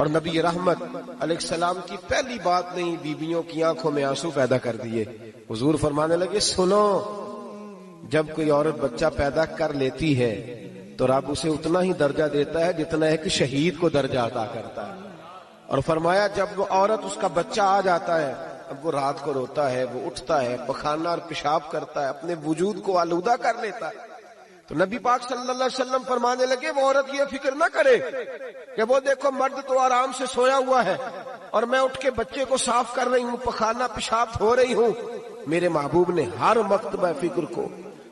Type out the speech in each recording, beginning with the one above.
اور نبی رحمت علیہ السلام کی پہلی بات نہیں بیویوں کی آنکھوں میں آنسو پیدا کر دیے. حضور فرمانے لگے سنو، جب کوئی عورت بچہ پیدا کر لیتی ہے تو رب اسے اتنا ہی درجہ دیتا ہے جتنا ایک شہید کو درجہ عطا کرتا ہے. اور فرمایا جب وہ عورت اس کا بچہ آ جاتا ہے، اب وہ رات کو روتا ہے، وہ اٹھتا ہے، پخانہ اور پیشاب کرتا ہے، اپنے وجود کو آلودہ کر لیتا ہے، تو نبی پاک صلی اللہ علیہ وسلم فرمانے لگے وہ عورت یہ فکر نہ کرے کہ وہ دیکھو مرد تو آرام سے سویا ہوا ہے اور میں اٹھ کے بچے کو صاف کر رہی ہوں، پخانہ پیشاب دھو رہی ہوں. میرے محبوب نے ہر مرتبہ فکر کو،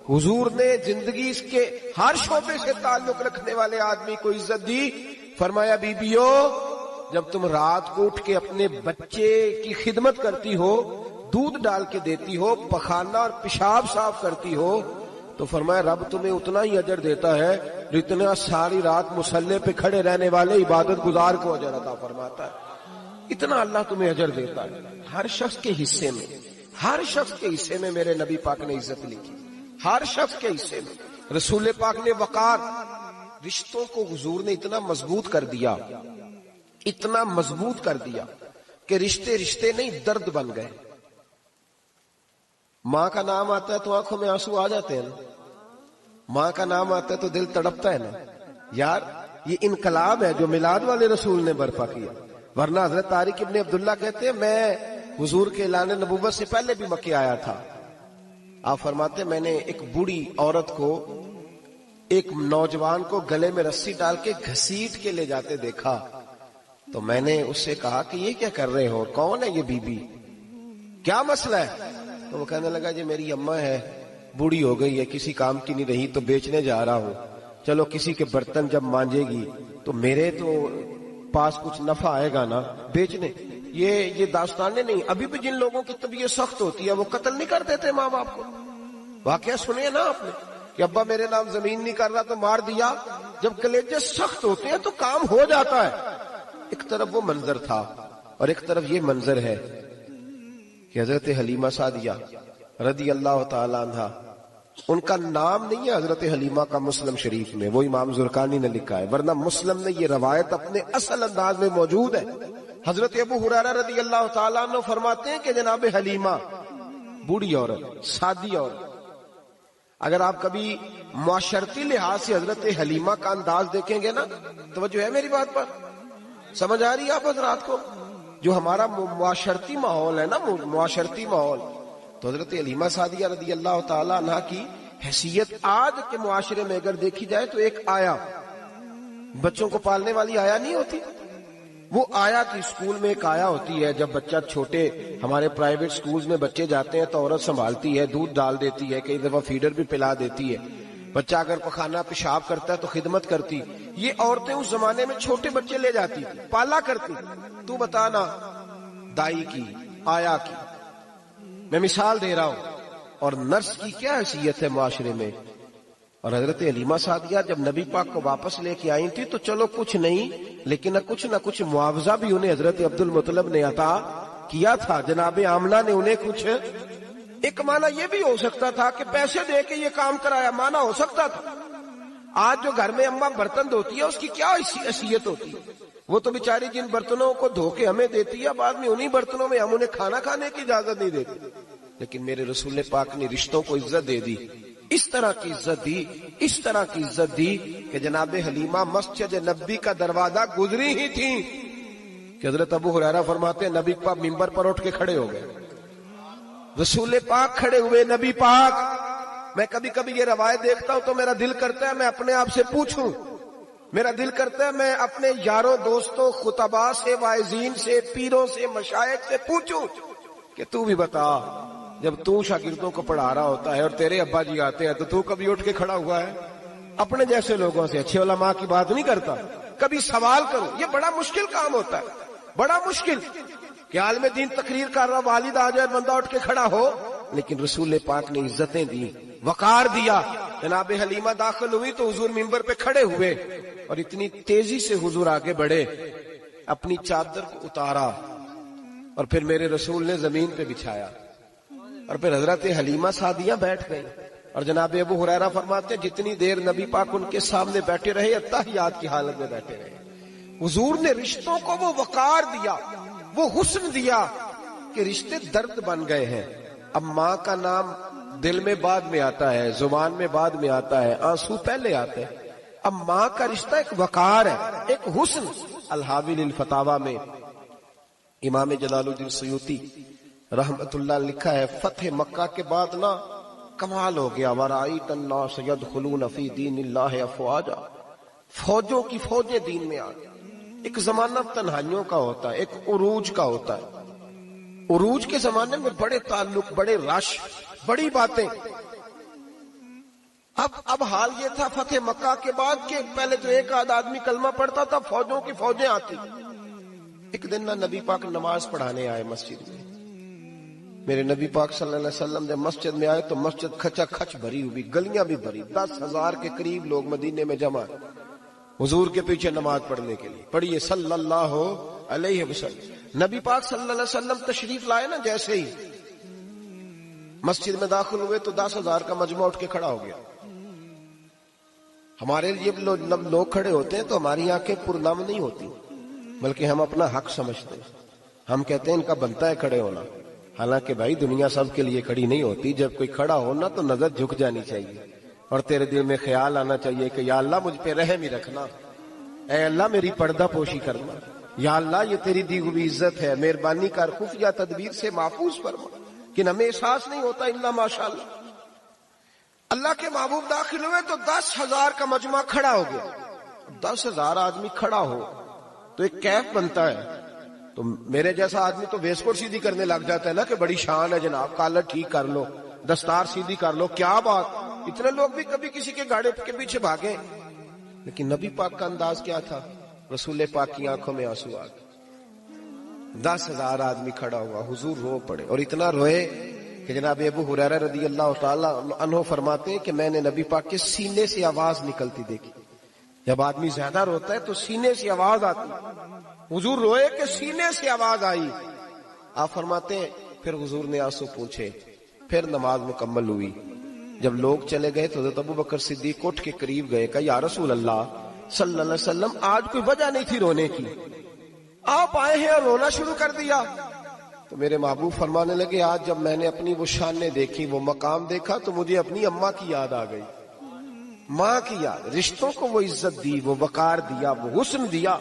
حضور نے زندگی اس کے ہر شعبے سے تعلق رکھنے والے آدمی کو عزت دی. فرمایا بیبیو، جب تم رات کو اٹھ کے اپنے بچے کی خدمت کرتی ہو، دودھ ڈال کے دیتی ہو، پخانہ اور پیشاب صاف کرتی ہو، تو فرمایا رب تمہیں اتنا ہی اجر دیتا ہے جتنا ساری رات مصلی پہ کھڑے رہنے والے عبادت گزار کو اجر عطا فرماتا ہے. اتنا اللہ تمہیں اجر دیتا ہے. ہر شخص کے حصے میں، ہر شخص کے حصے میں میرے نبی پاک نے عزت لکھی، ہر شخص کے حصے میں. رسول پاک نے وقار، رشتوں کو حضور نے اتنا مضبوط کر دیا، اتنا مضبوط کر دیا کہ رشتے رشتے نہیں درد بن گئے. ماں کا نام آتا ہے تو آنکھوں میں آنسو آ جاتے ہیں نا، ماں کا نام آتا ہے تو دل تڑپتا ہے نا. یار یہ انقلاب ہے جو میلاد والے رسول نے برپا کیا. ورنہ حضرت طارق ابن عبداللہ کہتے ہیں میں حضور کے اعلان نبوت سے پہلے بھی مکے آیا تھا. آپ فرماتے میں نے ایک بوڑھی عورت کو، ایک نوجوان کو گلے میں رسی ڈال کے گھسیٹ کے لے جاتے دیکھا، تو میں نے اس سے کہا کہ یہ کیا کر رہے ہو، کون ہے یہ بی بی، کیا مسئلہ ہے؟ تو وہ کہنے لگا جی میری اماں ہے، بوڑھی ہو گئی ہے، کسی کام کی نہیں رہی تو بیچنے جا رہا ہوں، چلو کسی کے برتن جب مانجے گی تو میرے تو پاس کچھ نفع آئے گا نا بیچنے. یہ داستانیں نہیں. ابھی بھی جن لوگوں کی طبیعت سخت ہوتی ہے وہ قتل نہیں کر دیتے ماں باپ کو. واقعہ سنے نا آپ نے کہ ابا میرے نام زمین نہیں کر رہا تو مار دیا. جب کلیجے سخت ہوتے ہیں تو کام ہو جاتا ہے. ایک طرف وہ منظر تھا اور ایک طرف یہ منظر ہے کہ حضرت حلیمہ سعدیہ رضی اللہ تعالی عنہا، ان کا نام نہیں ہے حضرت حلیمہ کا مسلم شریف میں، وہ امام زرقانی نے لکھا ہے، ورنہ مسلم میں یہ روایت اپنے اصل انداز میں موجود ہے. حضرت ابو ہریرہ رضی اللہ تعالیٰ عنہ فرماتے ہیں کہ جناب حلیمہ بوڑھی عورت، سادی عورت. اگر آپ کبھی معاشرتی لحاظ سے حضرت حلیمہ کا انداز دیکھیں گے نا، توجہ ہے میری بات پر، سمجھ آ رہی ہے آپ حضرات کو؟ جو ہمارا معاشرتی ماحول ہے نا، معاشرتی ماحول، تو حضرت حلیمہ سعدیہ رضی اللہ تعالی عنہ کی حیثیت آج کے معاشرے میں اگر دیکھی جائے تو ایک آیا، بچوں کو پالنے والی آیا نہیں ہوتی، وہ آیا کی اسکول میں ایک آیا ہوتی ہے. جب بچہ چھوٹے ہمارے پرائیویٹ سکولز میں بچے جاتے ہیں تو عورت سنبھالتی ہے، دودھ ڈال دیتی ہے، کئی دفعہ فیڈر بھی پلا دیتی ہے. بچہ اگر پخانہ پیشاب کرتا ہے تو خدمت کرتی. یہ عورتیں اس زمانے میں چھوٹے بچے لے جاتی، پالا کرتی. تو بتانا دائی کی، آیا کی، میں مثال دے رہا ہوں. اور نرس کی کیا حیثیت ہے معاشرے میں. اور حضرت حلیمہ سعدیہ جب نبی پاک کو واپس لے کے آئی تھی تو چلو کچھ نہیں، لیکن نہ کچھ معاوضہ بھی انہیں حضرت عبد المطلب نے عطا کیا تھا. جناب آمنہ نے انہیں کچھ، ایک معنی یہ بھی ہو سکتا تھا کہ پیسے دے کے یہ کام کرایا، معنی ہو سکتا تھا. آج جو گھر میں اماں برتن دھوتی ہے اس کی کیا حیثیت ہوتی ہے؟ وہ تو بیچاری جن برتنوں کو دھو کے ہمیں دیتی ہے، بعد میں انہی برتنوں میں ہم انہیں کھانا کھانے کی اجازت نہیں دیتے. لیکن میرے رسول پاک نے رشتوں کو عزت دے دی، اس طرح کی عزت دی، اس طرح کی عزت دی کہ جناب حلیمہ مسجد نبی کا دروازہ گزری ہی تھی کہ حضرت ابو ہریرہ فرماتے ہیں نبی پاک ممبر پر اٹھ کے کھڑے ہو گئے. رسول پاک کھڑے ہوئے، نبی پاک. میں کبھی کبھی یہ روایت دیکھتا ہوں تو میرا دل کرتا ہے میں اپنے آپ سے پوچھوں، میرا دل کرتا ہے میں اپنے یاروں دوستوں خطباء سے، واعظین سے، پیروں سے، مشائخ سے پوچھوں کہ تو بھی بتا، جب تو شاگردوں کو پڑھا رہا ہوتا ہے اور تیرے ابا جی آتے ہیں تو کبھی اٹھ کے کھڑا ہوا ہے؟ اپنے جیسے لوگوں سے، اچھے علماء کی بات نہیں کرتا، کبھی سوال کرو. یہ بڑا مشکل کام ہوتا ہے، بڑا مشکل کہ عالم دین تقریر کر رہا، والد آ جائے، بندہ اٹھ کے کھڑا ہو. لیکن رسول پاک نے عزتیں دی، وقار دیا. جناب حلیمہ داخل ہوئی تو حضور ممبر پہ کھڑے ہوئے اور اتنی تیزی سے حضور آگے بڑھے، اپنی چادر کو اتارا اور پھر میرے رسول نے زمین پہ بچھایا اور پھر حضرت حلیمہ سعدیہ بیٹھ گئی. اور جناب ابو ہریرہ فرماتے جتنی دیر نبی پاک ان کے سامنے بیٹھے رہے اتحیات کی حالت میں بیٹھے رہے. حضور نے رشتوں کو وہ وقار دیا، وہ حسن دیا کہ رشتے درد بن گئے ہیں۔ اب ماں کا نام دل میں بعد میں آتا ہے، زبان میں بعد میں آتا ہے، آنسو پہلے آتے ہیں۔ اب ماں کا رشتہ ایک وقار ہے، ایک حسن۔ الحاوی للفتاوی میں امام جلال الدین سیوطی رحمت اللہ نے لکھا ہے، فتح مکہ کے بعد نا کمال ہو گیا، وَرَأَيْتَ النَّاسَ يَدْخُلُونَ فِي دِينِ اللَّهِ أَفْوَاجًا، فوجوں کی فوجیں دین میں آ گئی۔ ایک زمانہ تنہائیوں کا ہوتا ہے، ایک عروج کا ہوتا ہے۔ عروج کے زمانے میں بڑے تعلق، بڑے رش، بڑی باتیں۔ اب حال یہ تھا فتح مکہ کے بعد کہ پہلے تو ایک آدھ آدمی کلمہ پڑھتا تھا، فوجوں کی فوجیں آتی۔ ایک دن نہ نبی پاک نماز پڑھانے آئے مسجد میں۔ میرے نبی پاک صلی اللہ علیہ وسلم جب مسجد میں آئے تو مسجد کھچا کھچ بھری ہوئی، گلیاں بھی بھری، 10,000 کے قریب لوگ مدینے میں جمع، حضور کے پیچھے نماز پڑھنے کے لیے۔ پڑھیے صلی اللہ علیہ وسلم۔ نبی پاک صلی اللہ علیہ وسلم تشریف لائے نا، جیسے ہی مسجد میں داخل ہوئے تو 10,000 کا مجمع اٹھ کے کھڑا ہو گیا۔ ہمارے لیے لوگ کھڑے ہوتے ہیں تو ہماری آنکھیں پرنم نہیں ہوتی، بلکہ ہم اپنا حق سمجھتے ہیں۔ ہم کہتے ہیں ان کا بنتا ہے کھڑے ہونا، حالانکہ بھائی دنیا سب کے لیے کھڑی نہیں ہوتی۔ جب کوئی کھڑا ہونا تو نظر جھک جانی چاہیے، اور تیرے دل میں خیال آنا چاہیے کہ یا اللہ مجھ پہ رحم ہی رکھنا، اے اللہ میری پردہ پوشی کرنا، یا اللہ یہ تیری دی ہوئی عزت ہے، مہربانی کر، خفیہ تدبیر سے محفوظ فرما۔ کہ ہمیں احساس نہیں ہوتا الا ماشاءاللہ۔ اللہ کے محبوب داخل ہوئے تو 10,000 کا مجمع کھڑا ہو گیا۔ 10,000 آدمی کھڑا ہو تو ایک کیف بنتا ہے، تو میرے جیسا آدمی تو ویسکوٹ سیدھی کرنے لگ جاتا ہے نا کہ بڑی شان ہے جناب، کالر ٹھیک کر لو، دستار سیدھی کر لو، کیا بات۔ اتنے لوگ بھی کبھی کسی کے گاڑی کے پیچھے بھاگے، لیکن نبی پاک کا انداز کیا تھا؟ رسول پاک کی آنکھوں میں آنسو آ گئے۔ 10,000 آدمی کھڑا ہوا، حضور رو پڑے، اور اتنا روئے کہ جناب ابو ہریرہ رضی اللہ تعالی عنہ فرماتے ہیں کہ میں نے نبی پاک کے سینے سے آواز نکلتی دیکھی۔ جب آدمی زیادہ روتا ہے تو سینے سے آواز آتی، حضور روئے کہ سینے سے آواز آئی۔ آپ فرماتے ہیں پھر حضور نے آنسو پوچھے، پھر نماز مکمل ہوئی۔ جب لوگ چلے گئے تو حضرت ابو بکر صدیق اٹھ کے قریب گئے، کہا یا رسول اللہ صلی اللہ علیہ وسلم آج کوئی وجہ نہیں تھی رونے کی، آپ آئے ہیں اور رونا شروع کر دیا۔ تو میرے محبوب فرمانے لگے آج جب میں نے اپنی وہ شانیں دیکھی، وہ مقام دیکھا تو مجھے اپنی اماں کی یاد آ گئی، ماں کی یاد۔ رشتوں کو وہ عزت دی، وہ وقار دیا، وہ حسن دیا۔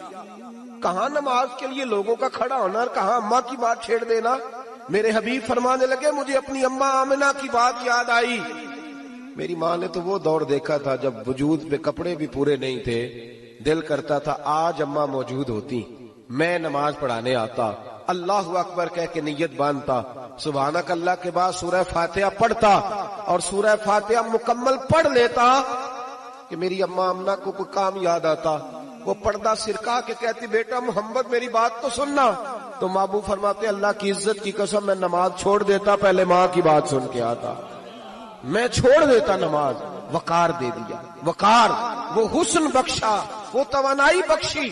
کہاں نماز کے لیے لوگوں کا کھڑا ہونا اور کہاں اماں کی بات چھیڑ دینا۔ میرے حبیب فرمانے لگے مجھے اپنی اماں آمنہ کی بات یاد آئی۔ میری ماں نے تو وہ دور دیکھا تھا جب وجود پہ کپڑے بھی پورے نہیں تھے، دل کرتا تھا آج اماں موجود ہوتی، میں نماز پڑھانے آتا، اللہ اکبر کہہ کے نیت باندھتا، سبحانک اللہ کے بعد سورہ فاتحہ پڑھتا، اور سورہ فاتحہ مکمل پڑھ لیتا کہ میری اماں آمنہ کو کوئی کام یاد آتا، وہ پردہ سرکا کے کہتی بیٹا محمد میری بات تو سننا، تو محبوب فرماتے اللہ کی عزت کی قسم میں نماز چھوڑ دیتا، پہلے ماں کی بات سن کے آتا، میں چھوڑ دیتا نماز۔ وقار دے دیا، وقار، وہ حسن بخشا، وہ توانائی بخشی۔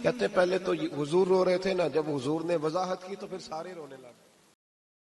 کہتے پہلے تو حضور رو رہے تھے نا، جب حضور نے وضاحت کی تو پھر سارے رونے لگے۔